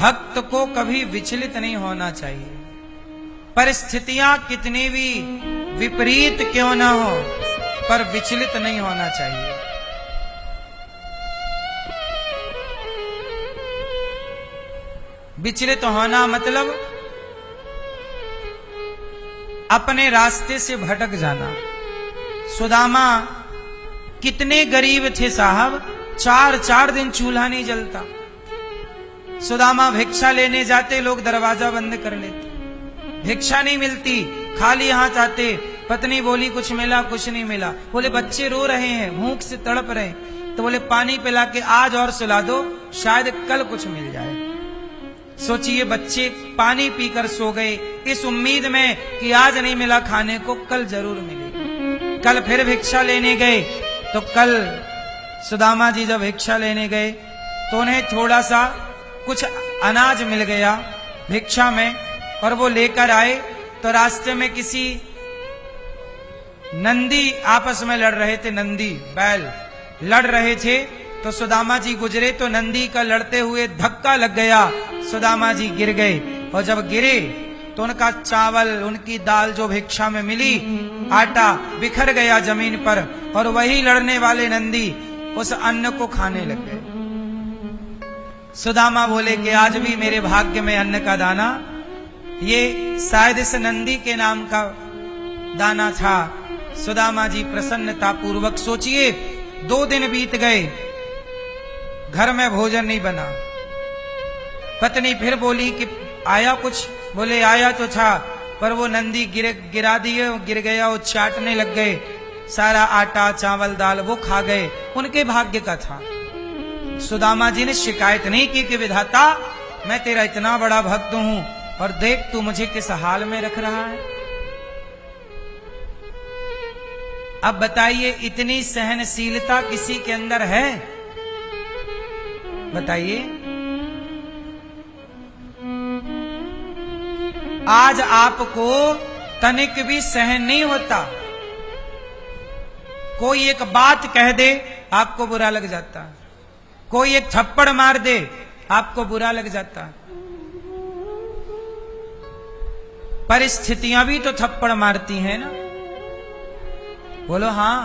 भक्त को कभी विचलित नहीं होना चाहिए। परिस्थितियां कितनी भी विपरीत क्यों ना हो, पर विचलित नहीं होना चाहिए। विचलित होना मतलब अपने रास्ते से भटक जाना। सुदामा कितने गरीब थे साहब, 4 दिन चूल्हा नहीं जलता। सुदामा भिक्षा लेने जाते, लोग दरवाजा बंद कर लेते, भिक्षा नहीं मिलती, खाली हाथ आते। पत्नी बोली कुछ मिला, कुछ नहीं मिला। बोले बच्चे रो रहे हैं, भूख से तड़प रहे, तो बोले पानी पिला के आज और सुला दो, शायद कल कुछ मिल जाए। सोचिए, बच्चे पानी पीकर सो गए इस उम्मीद में कि आज नहीं मिला खाने को, कल जरूर मिले। कल फिर भिक्षा लेने गए, तो कल सुदामा जी जब भिक्षा लेने गए तो उन्हें थोड़ा सा कुछ अनाज मिल गया भिक्षा में, और वो लेकर आए तो रास्ते में किसी नंदी आपस में लड़ रहे थे, नंदी बैल लड़ रहे थे। तो सुदामा जी गुजरे तो नंदी का लड़ते हुए धक्का लग गया, सुदामा जी गिर गए। और जब गिरे तो उनका चावल, उनकी दाल जो भिक्षा में मिली, आटा बिखर गया जमीन पर, और वही लड़ने वाले नंदी उस अन्न को खाने लग गए। सुदामा बोले कि आज भी मेरे भाग्य में अन्न का दाना, ये शायद इस नंदी के नाम का दाना था। सुदामा जी प्रसन्नता पूर्वक, सोचिए 2 दिन बीत गए, घर में भोजन नहीं बना। पत्नी फिर बोली कि आया कुछ? बोले आया तो था, पर वो नंदी गिरा दिए, गिर गया, वो चाटने लग गए, सारा आटा चावल दाल वो खा गए, उनके भाग्य का था। सुदामा जी ने शिकायत नहीं की कि विधाता मैं तेरा इतना बड़ा भक्त हूं और देख तू मुझे किस हाल में रख रहा है। अब बताइए, इतनी सहनशीलता किसी के अंदर है? बताइए। आज आपको तनिक भी सहन नहीं होता, कोई एक बात कह दे आपको बुरा लग जाता, कोई एक थप्पड़ मार दे आपको बुरा लग जाता। परिस्थितियां भी तो थप्पड़ मारती हैं ना? बोलो हां,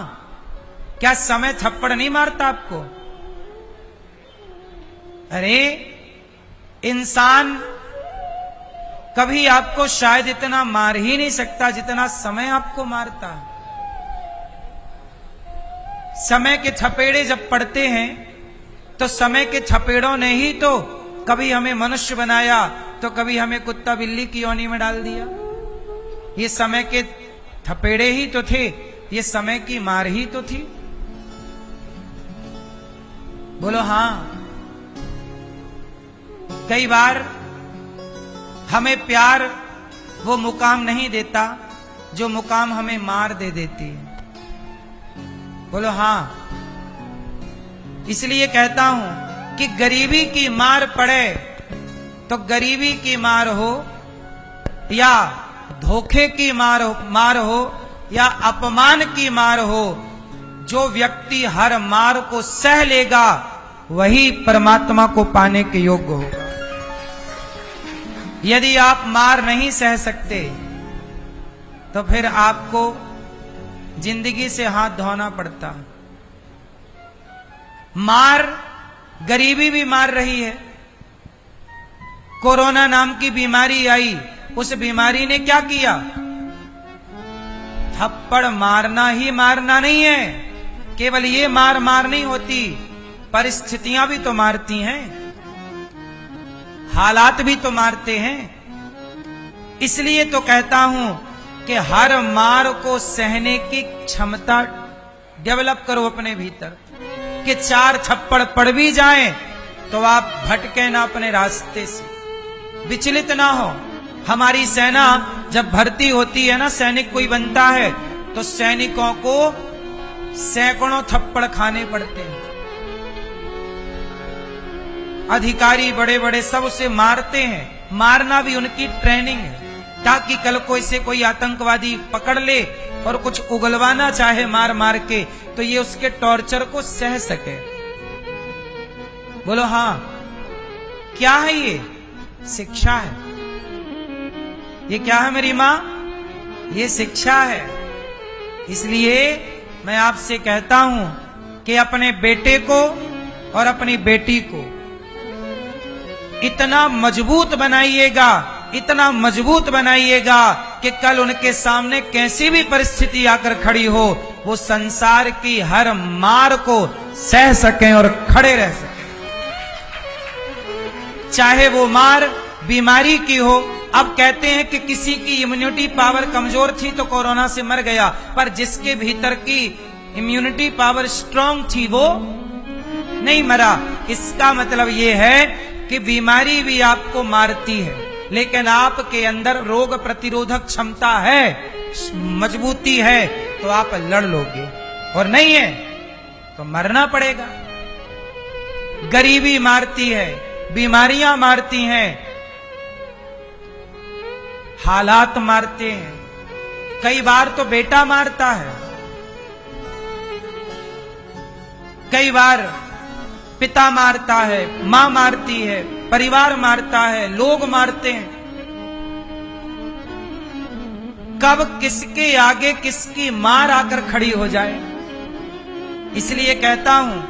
क्या समय थप्पड़ नहीं मारता आपको? अरे इंसान कभी आपको शायद इतना मार ही नहीं सकता जितना समय आपको मारता है। समय के थपेड़े जब पड़ते हैं तो समय के थपेड़ों ने ही तो कभी हमें मनुष्य बनाया, तो कभी हमें कुत्ता बिल्ली की योनि में डाल दिया। ये समय के थपेड़े ही तो थे, ये समय की मार ही तो थी। बोलो हां। कई बार हमें प्यार वो मुकाम नहीं देता जो मुकाम हमें मार दे देती है। बोलो हां। इसलिए कहता हूं कि गरीबी की मार पड़े तो गरीबी की मार हो, या धोखे की मार हो, या अपमान की मार हो, जो व्यक्ति हर मार को सह लेगा वही परमात्मा को पाने के योग्य होगा। यदि आप मार नहीं सह सकते तो फिर आपको जिंदगी से हाथ धोना पड़ता। मार, गरीबी भी मार रही है। कोरोना नाम की बीमारी आई, उस बीमारी ने क्या किया? थप्पड़ मारना ही मारना नहीं है, केवल ये मार नहीं होती, परिस्थितियां भी तो मारती हैं, हालात भी तो मारते हैं। इसलिए तो कहता हूं कि हर मार को सहने की क्षमता डेवलप करो अपने भीतर, कि 4 थप्पड़ पड़ भी जाएं तो आप भटके ना अपने रास्ते से, विचलित ना हो। हमारी सेना जब भर्ती होती है ना, सैनिक कोई बनता है, तो सैनिकों को सैकड़ों थप्पड़ खाने पड़ते हैं। अधिकारी बड़े बड़े सब उसे मारते हैं, मारना भी उनकी ट्रेनिंग है, ताकि कल को इसे कोई आतंकवादी पकड़ ले और कुछ उगलवाना चाहे मार के, तो ये उसके टॉर्चर को सह सके। बोलो हां। क्या है ये? शिक्षा है। ये क्या है मेरी मां? ये शिक्षा है। इसलिए मैं आपसे कहता हूं कि अपने बेटे को और अपनी बेटी को इतना मजबूत बनाइएगा, इतना मजबूत बनाइएगा कि कल उनके सामने कैसी भी परिस्थिति आकर खड़ी हो, वो संसार की हर मार को सह सकें और खड़े रह सकें। चाहे वो मार बीमारी की हो। अब कहते हैं कि किसी की इम्यूनिटी पावर कमजोर थी तो कोरोना से मर गया, पर जिसके भीतर की इम्यूनिटी पावर स्ट्रांग थी वो नहीं मरा। इसका मतलब ये है कि बीमारी भी आपको मारती है, लेकिन आपके अंदर रोग प्रतिरोधक क्षमता है, मजबूती है, तो आप लड़ लोगे, और नहीं है तो मरना पड़ेगा। गरीबी मारती है, बीमारियां मारती हैं, हालात मारते हैं, कई बार तो बेटा मारता है, कई बार पिता मारता है, मां मारती है, परिवार मारता है, लोग मारते हैं। कब किसके आगे किसकी मार आकर खड़ी हो जाए। इसलिए कहता हूं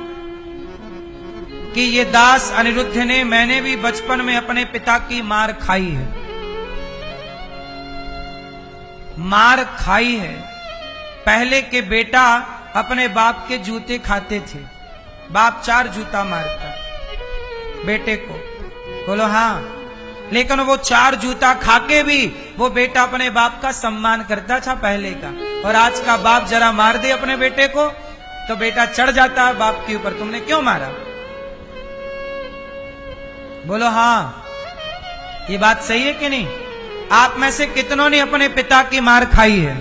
कि ये दास अनिरुद्ध ने, मैंने भी बचपन में अपने पिता की मार खाई है, मार खाई है। पहले के बेटा अपने बाप के जूते खाते थे, बाप 4 जूता मारता बेटे को, बोलो हाँ, लेकिन वो 4 जूता खाके भी वो बेटा अपने बाप का सम्मान करता था पहले का। और आज का बाप जरा मार दे अपने बेटे को तो बेटा चढ़ जाता है बाप के ऊपर, तुमने क्यों मारा? बोलो हाँ, ये बात सही है कि नहीं? आप में से कितनों ने अपने पिता की मार खाई है?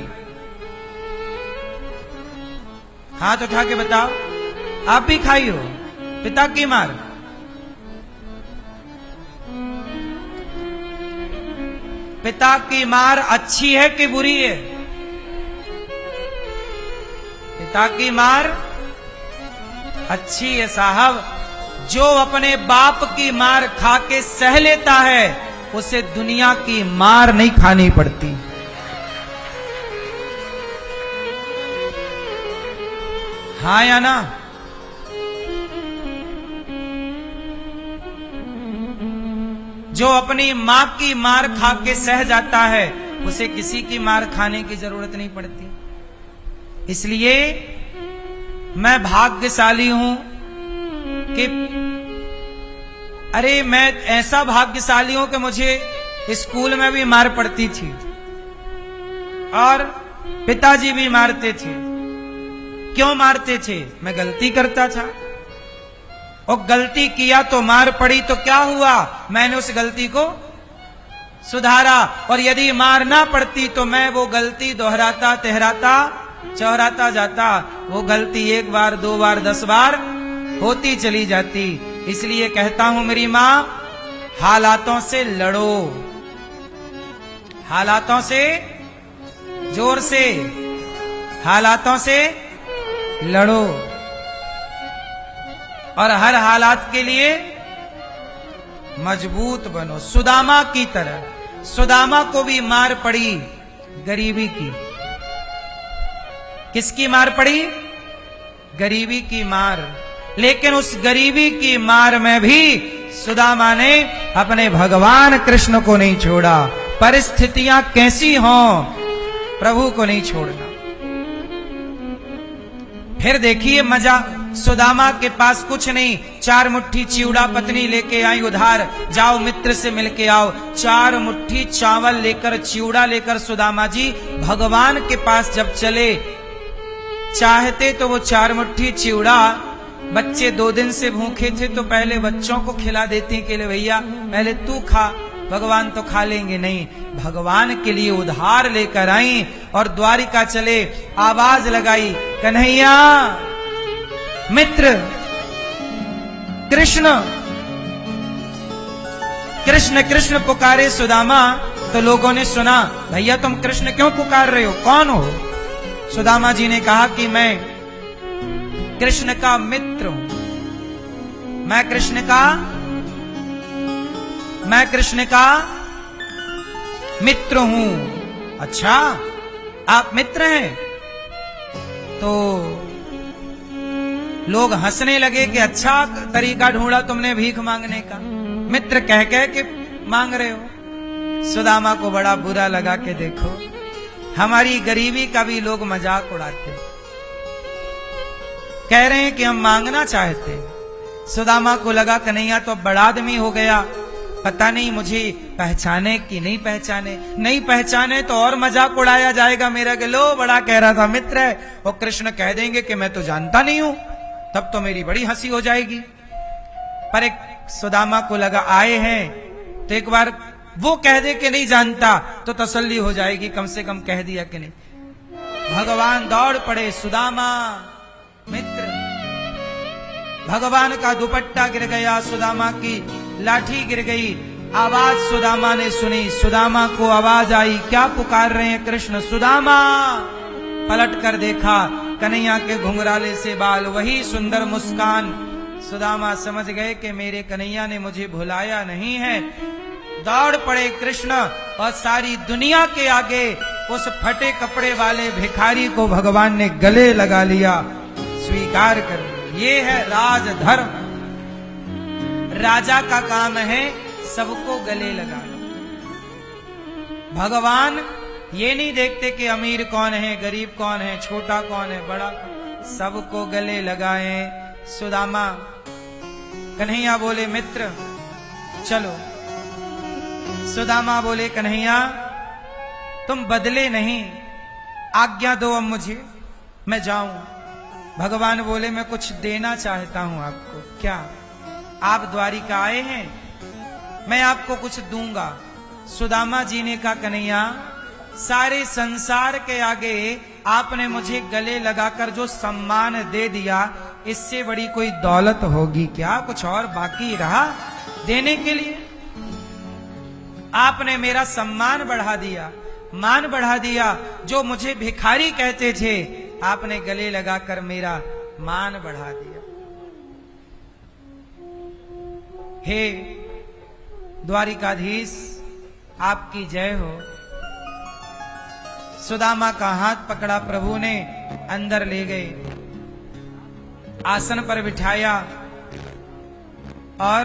हाथ उठा के बताओ, आप भी खाई हो पिता की मार? पिता की मार अच्छी है कि बुरी है? पिता की मार अच्छी है साहब। जो अपने बाप की मार खा के सह लेता है उसे दुनिया की मार नहीं खानी पड़ती। हाँ या ना? जो अपनी मां की मार खा के सह जाता है उसे किसी की मार खाने की जरूरत नहीं पड़ती। इसलिए मैं भाग्यशाली हूं कि अरे मैं ऐसा भाग्यशाली हूं कि मुझे स्कूल में भी मार पड़ती थी और पिताजी भी मारते थे। क्यों मारते थे? मैं गलती करता था और गलती किया तो मार पड़ी, तो क्या हुआ? मैंने उस गलती को सुधारा। और यदि मार ना पड़ती तो मैं वो गलती दोहराता, तिहराता, चौराता जाता। वो गलती 1 बार, 2 बार, 10 बार होती चली जाती। इसलिए कहता हूं मेरी मां, हालातों से लड़ो, हालातों से, जोर से, हालातों से लड़ो और हर हालात के लिए मजबूत बनो। सुदामा की तरह। सुदामा को भी मार पड़ी गरीबी की। किसकी मार पड़ी? गरीबी की मार। लेकिन उस गरीबी की मार में भी सुदामा ने अपने भगवान कृष्ण को नहीं छोड़ा। परिस्थितियां कैसी हों, प्रभु को नहीं छोड़ना। फिर देखिए मजा। सुदामा के पास कुछ नहीं, 4 मुट्ठी चिवड़ा पत्नी लेके आई उधार, जाओ मित्र से मिलके आओ। 4 मुट्ठी चावल लेकर, चिवड़ा लेकर सुदामा जी भगवान के पास जब चले, चाहते तो वो 4 मुट्ठी चिवड़ा, बच्चे 2 दिन से भूखे थे तो पहले बच्चों को खिला देते कि ले भैया पहले तू खा, भगवान तो खा लेंगे। नहीं, भगवान के लिए उधार लेकर आई और द्वारिका चले। आवाज लगाई, कन्हैया, मित्र, कृष्ण, कृष्ण कृष्ण पुकारे सुदामा। तो लोगों ने सुना, भैया तुम कृष्ण क्यों पुकार रहे हो, कौन हो? सुदामा जी ने कहा कि मैं कृष्ण का मित्र हूं, मैं कृष्ण का मैं कृष्ण का मित्र हूं। अच्छा, आप मित्र हैं? तो लोग हंसने लगे कि अच्छा तरीका ढूंढा तुमने भीख मांगने का, मित्र कह कह के मांग रहे हो। सुदामा को बड़ा बुरा लगा कि देखो हमारी गरीबी का भी लोग मजाक उड़ाते, कह रहे हैं कि हम मांगना चाहते हैं। सुदामा को लगा कन्हैया तो बड़ा आदमी हो गया, पता नहीं मुझे पहचाने कि नहीं पहचाने, नहीं पहचाने तो और मजाक उड़ाया जाएगा मेरा कि लो बड़ा कह रहा था मित्र है, और कृष्ण कह देंगे कि मैं तो जानता नहीं हूं, तब तो मेरी बड़ी हंसी हो जाएगी। पर एक सुदामा को लगा आए हैं तो एक बार वो कह दे कि नहीं जानता तो तसल्ली हो जाएगी, कम से कम कह दिया कि नहीं। भगवान दौड़ पड़े, सुदामा मित्र। भगवान का दुपट्टा गिर गया, सुदामा की लाठी गिर गई। आवाज सुदामा ने सुनी, सुदामा को आवाज आई, क्या पुकार रहे हैं कृष्ण? सुदामा। पलट कर देखा, कन्हैया के घुंघराले से बाल, वही सुंदर मुस्कान। सुदामा समझ गए कि मेरे कन्हैया ने मुझे भुलाया नहीं है। दौड़ पड़े कृष्ण और सारी दुनिया के आगे उस फटे कपड़े वाले भिखारी को भगवान ने गले लगा लिया, स्वीकार कर लिया। ये है राजधर्म। राजा का काम है सबको गले लगाना। भगवान ये नहीं देखते कि अमीर कौन है, गरीब कौन है, छोटा कौन है, बड़ा कौन, सबको गले लगाए। सुदामा कन्हैया बोले मित्र चलो। सुदामा बोले कन्हैया तुम बदले नहीं, आज्ञा दो अब मुझे, मैं जाऊं। भगवान बोले मैं कुछ देना चाहता हूं आपको। क्या? आप द्वारिका आए हैं, मैं आपको कुछ दूंगा। सुदामा जी ने कहा कन्हैया सारे संसार के आगे आपने मुझे गले लगाकर जो सम्मान दे दिया, इससे बड़ी कोई दौलत होगी क्या? कुछ और बाकी रहा देने के लिए? आपने मेरा सम्मान बढ़ा दिया, मान बढ़ा दिया। जो मुझे भिखारी कहते थे आपने गले लगाकर मेरा मान बढ़ा दिया। हे द्वारिकाधीश आपकी जय हो। सुदामा का हाथ पकड़ा प्रभु ने, अंदर ले गए, आसन पर बिठाया और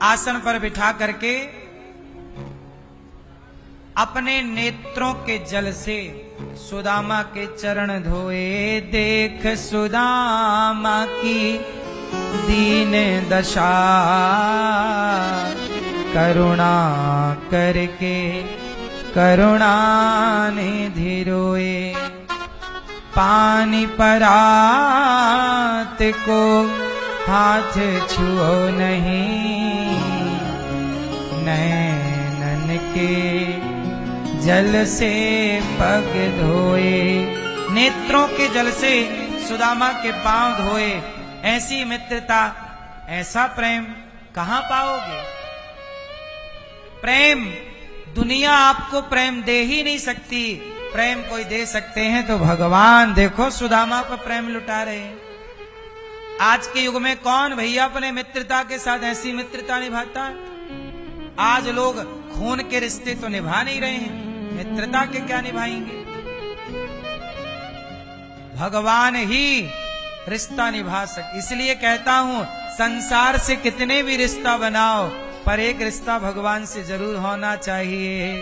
आसन पर बिठा करके अपने नेत्रों के जल से सुदामा के चरण धोए। देख सुदामा की दीन दशा, करुणा करके करुणा निधि रोए। पानी परात को हाथ छुओ नहीं, नैनन के जल से पग धोए। नेत्रों के जल से सुदामा के पांव धोए। ऐसी मित्रता, ऐसा प्रेम कहां पाओगे? प्रेम दुनिया आपको प्रेम दे ही नहीं सकती। प्रेम कोई दे सकते हैं तो भगवान। देखो सुदामा पर प्रेम लुटा रहे हैं। आज के युग में कौन भैया अपने मित्रता के साथ ऐसी मित्रता निभाता है? आज लोग खून के रिश्ते तो निभा नहीं रहे हैं, मित्रता के क्या निभाएंगे? भगवान ही रिश्ता निभा सके। इसलिए कहता हूं संसार से कितने भी रिश्ता बनाओ, पर एक रिश्ता भगवान से जरूर होना चाहिए।